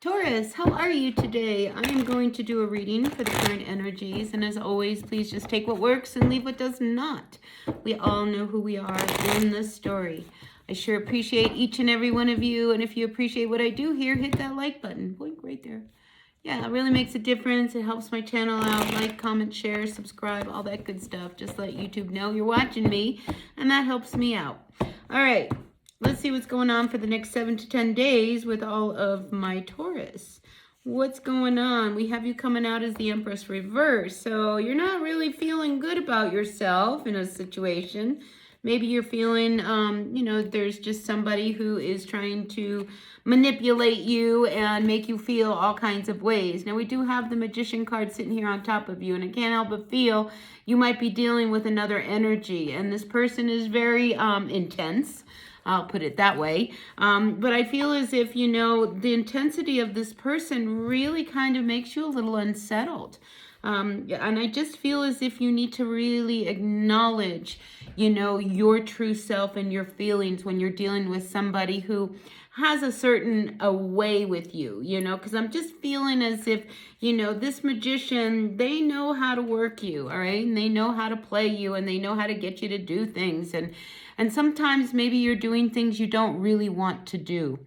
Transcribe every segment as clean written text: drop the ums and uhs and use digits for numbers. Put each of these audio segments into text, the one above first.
Taurus, how are you today? I am going to do a reading for the current energies, and as always, please just take what works and leave what does not. We all know who we are in the story. I sure appreciate each and every one of you, and if you appreciate what I do here, hit that like button. Blink right there. Yeah, it really makes a difference. It helps my channel out. Like, comment, share, subscribe, all that good stuff. Just let YouTube know you're watching me, and that helps me out. All right. Let's see what's going on for the next 7 to 10 days with all of my Taurus. What's going on? We have you coming out as the Empress reverse. So you're not really feeling good about yourself in a situation. Maybe you're feeling, there's just somebody who is trying to manipulate you and make you feel all kinds of ways. Now, we do have the Magician card sitting here on top of you, and I can't help but feel you might be dealing with another energy. And this person is very intense. I'll put it that way. But I feel as if, the intensity of this person really kind of makes you a little unsettled. And I just feel as if you need to really acknowledge, your true self and your feelings when you're dealing with somebody who has a certain way with you, because I'm just feeling as if, this magician, they know how to work you, all right? And they know how to play you, and they know how to get you to do things. And sometimes maybe you're doing things you don't really want to do.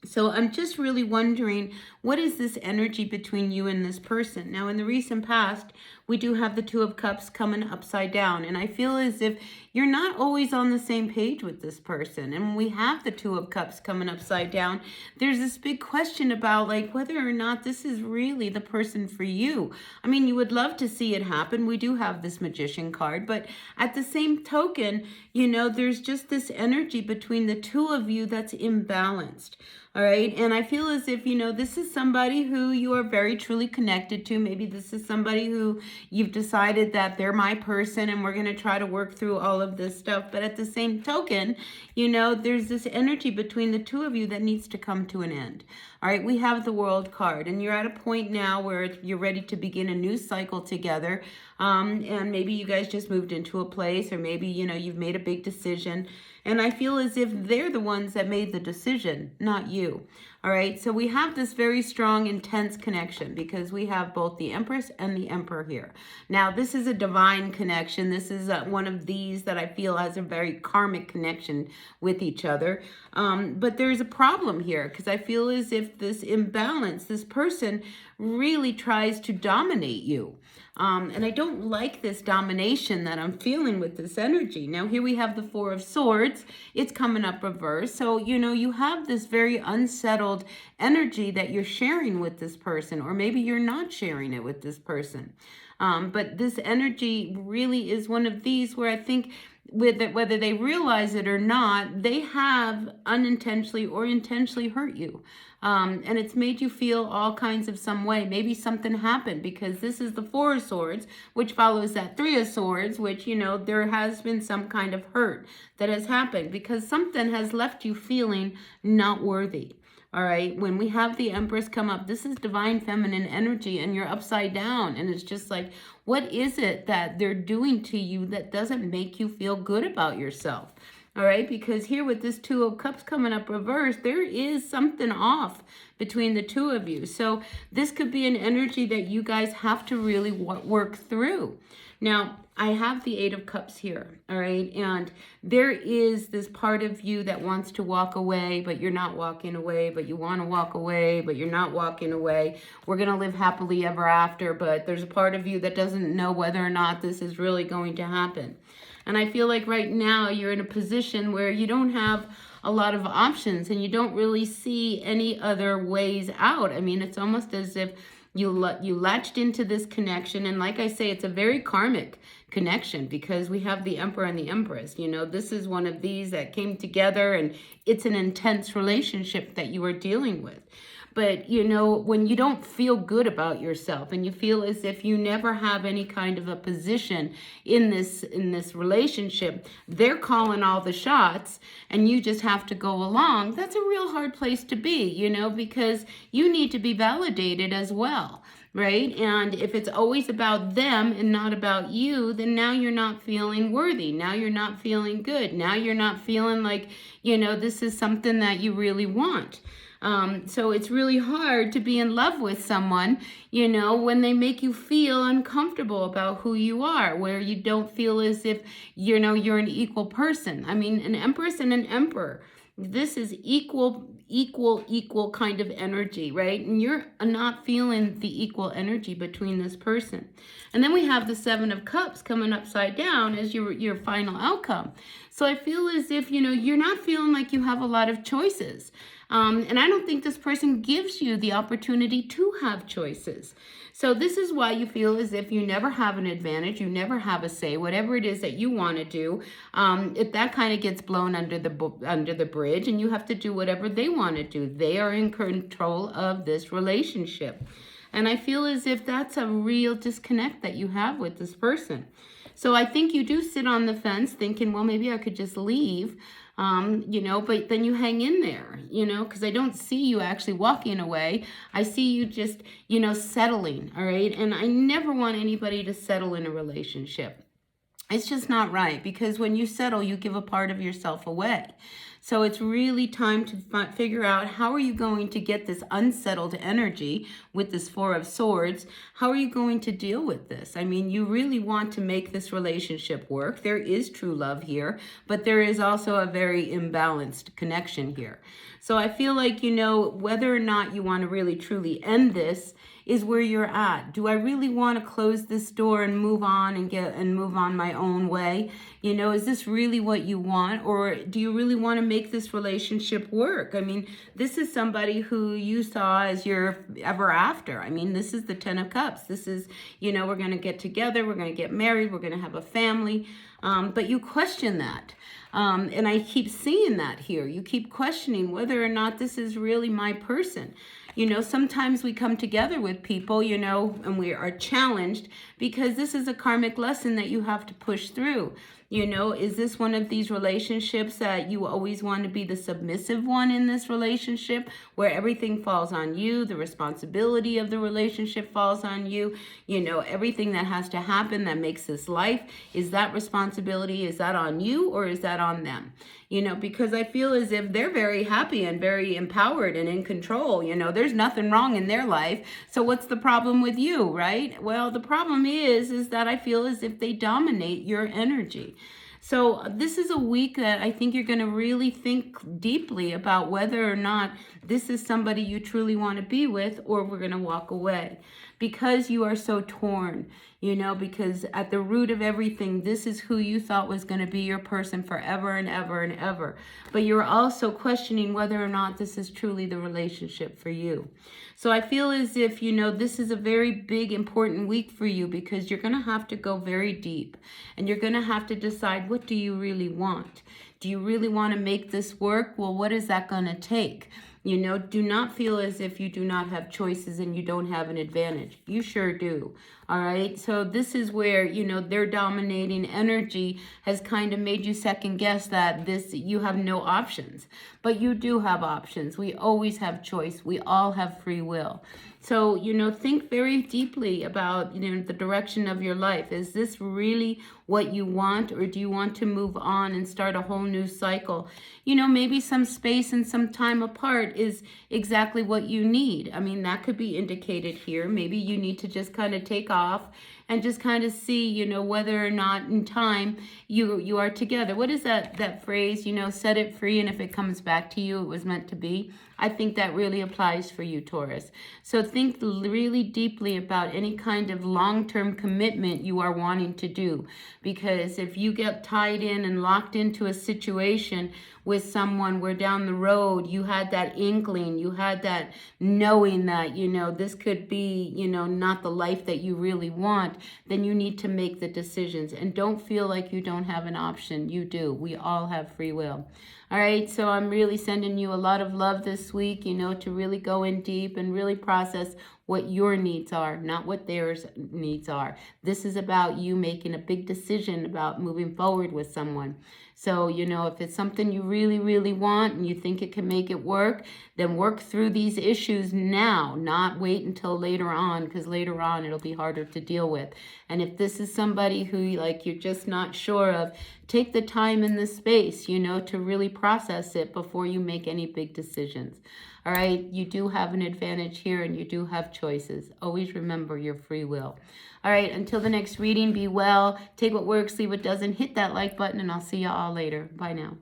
So I'm just really wondering, what is this energy between you and this person? Now, in the recent past, we do have the Two of Cups coming upside down. And I feel as if you're not always on the same page with this person. And when we have the Two of Cups coming upside down, there's this big question about whether or not this is really the person for you. I mean, you would love to see it happen. We do have this Magician card. But at the same token, there's just this energy between the two of you that's imbalanced. All right. And I feel as if, this is somebody who you are very truly connected to. Maybe this is somebody who you've decided that they're my person and we're going to try to work through all of this stuff. But at the same token, there's this energy between the two of you that needs to come to an end. All right. We have the World card, and you're at a point now where you're ready to begin a new cycle together. And maybe you guys just moved into a place, or maybe, you've made a big decision. And I feel as if they're the ones that made the decision, not you. All right. So we have this very strong, intense connection because we have both the Empress and the Emperor here. Now, this is a divine connection. This is one of these that I feel has a very karmic connection with each other. But there's a problem here because I feel as if this imbalance, this person really tries to dominate you. And I don't like this domination that I'm feeling with this energy. Now, here we have the Four of Swords. It's coming up reverse. So, you have this very unsettled energy that you're sharing with this person, or maybe you're not sharing it with this person. But this energy really is one of these where I think whether they realize it or not, they have unintentionally or intentionally hurt you. And it's made you feel all kinds of some way. Maybe something happened because this is the Four of Swords, which follows that Three of Swords, which, there has been some kind of hurt that has happened because something has left you feeling not worthy. All right, when we have the Empress come up, this is divine feminine energy and you're upside down. And it's just like, what is it that they're doing to you that doesn't make you feel good about yourself? All right, because here with this Two of Cups coming up reverse, there is something off between the two of you. So this could be an energy that you guys have to really work through. Now, I have the Eight of Cups here, all right? And there is this part of you that wants to walk away, but you're not walking away, but you want to walk away, but you're not walking away. We're going to live happily ever after, but there's a part of you that doesn't know whether or not this is really going to happen. And I feel like right now you're in a position where you don't have a lot of options and you don't really see any other ways out. I mean, it's almost as if you latched into this connection. And like I say, it's a very karmic connection because we have the Emperor and the Empress. This is one of these that came together and it's an intense relationship that you are dealing with. But, when you don't feel good about yourself and you feel as if you never have any kind of a position in this relationship, they're calling all the shots and you just have to go along. That's a real hard place to be, because you need to be validated as well. Right? And if it's always about them and not about you, then now you're not feeling worthy. Now you're not feeling good. Now you're not feeling like, this is something that you really want. So it's really hard to be in love with someone, when they make you feel uncomfortable about who you are, where you don't feel as if, you're an equal person. I mean, an empress and an emperor. This is equal kind of energy, right? And you're not feeling the equal energy between this person. And then we have the Seven of Cups coming upside down as your final outcome. So I feel as if, you're not feeling like you have a lot of choices. And I don't think this person gives you the opportunity to have choices. So this is why you feel as if you never have an advantage, you never have a say, whatever it is that you want to do. If that kind of gets blown under the bridge, and you have to do whatever they want to do. They are in control of this relationship. And I feel as if that's a real disconnect that you have with this person. So I think you do sit on the fence thinking, well, maybe I could just leave. But then you hang in there, because I don't see you actually walking away. I see you just, settling, all right? And I never want anybody to settle in a relationship. It's just not right, because when you settle, you give a part of yourself away. So it's really time to figure out, how are you going to get this unsettled energy with this Four of Swords? How are you going to deal with this? I mean, you really want to make this relationship work. There is true love here, but there is also a very imbalanced connection here. So I feel like, whether or not you want to really truly end this is where you're at. Do I really want to close this door and move on and move on my own way? Is this really what you want? Or do you really want to make this relationship work? I mean, this is somebody who you saw as your ever after. I mean, this is the Ten of Cups. This is, we're going to get together, we're going to get married, we're going to have a family. But you question that. And I keep seeing that here. You keep questioning whether or not this is really my person. Sometimes we come together with people, and we are challenged because this is a karmic lesson that you have to push through. Is this one of these relationships that you always want to be the submissive one in this relationship, where everything falls on you, the responsibility of the relationship falls on you, everything that has to happen that makes this life, is that responsibility, is that on you or is that on them? Because I feel as if they're very happy and very empowered and in control. There's nothing wrong in their life. So what's the problem with you, right? Well, the problem is that I feel as if they dominate your energy. So this is a week that I think you're going to really think deeply about whether or not this is somebody you truly want to be with, or we're going to walk away, because you are so torn, because at the root of everything, this is who you thought was going to be your person forever and ever and ever. But you're also questioning whether or not this is truly the relationship for you. So I feel as if, this is a very big, important week for you, because you're going to have to go very deep, and you're going to have to decide, what do you really want? Do you really want to make this work? Well, what is that going to take? Do not feel as if you do not have choices and you don't have an advantage. You sure do. All right. So this is where, their dominating energy has kind of made you second guess that you have no options, but you do have options. We always have choice. We all have free will. So, think very deeply about, the direction of your life. Is this really what you want, or do you want to move on and start a whole new cycle? Maybe some space and some time apart is exactly what you need. I mean, that could be indicated here. Maybe you need to just kind of take off and just kind of see, whether or not in time you are together. What is that phrase, set it free, and if it comes back to you, it was meant to be. I think that really applies for you, Taurus. So think really deeply about any kind of long-term commitment you are wanting to do. Because if you get tied in and locked into a situation with someone where down the road you had that inkling, you had that knowing that, this could be, not the life that you really want, then you need to make the decisions. And don't feel like you don't have an option. You do. We all have free will. All right, so I'm really sending you a lot of love this week, to really go in deep and really process what your needs are, not what theirs needs are. This is about you making a big decision about moving forward with someone. So, if it's something you really, really want and you think it can make it work, then work through these issues now, not wait until later on, because later on it'll be harder to deal with. And if this is somebody who you're just not sure of, take the time and the space, to really process it before you make any big decisions. All right, you do have an advantage here and you do have choices. Always remember your free will. All right, until the next reading, be well. Take what works, leave what doesn't. Hit that like button, and I'll see you all later. Bye now.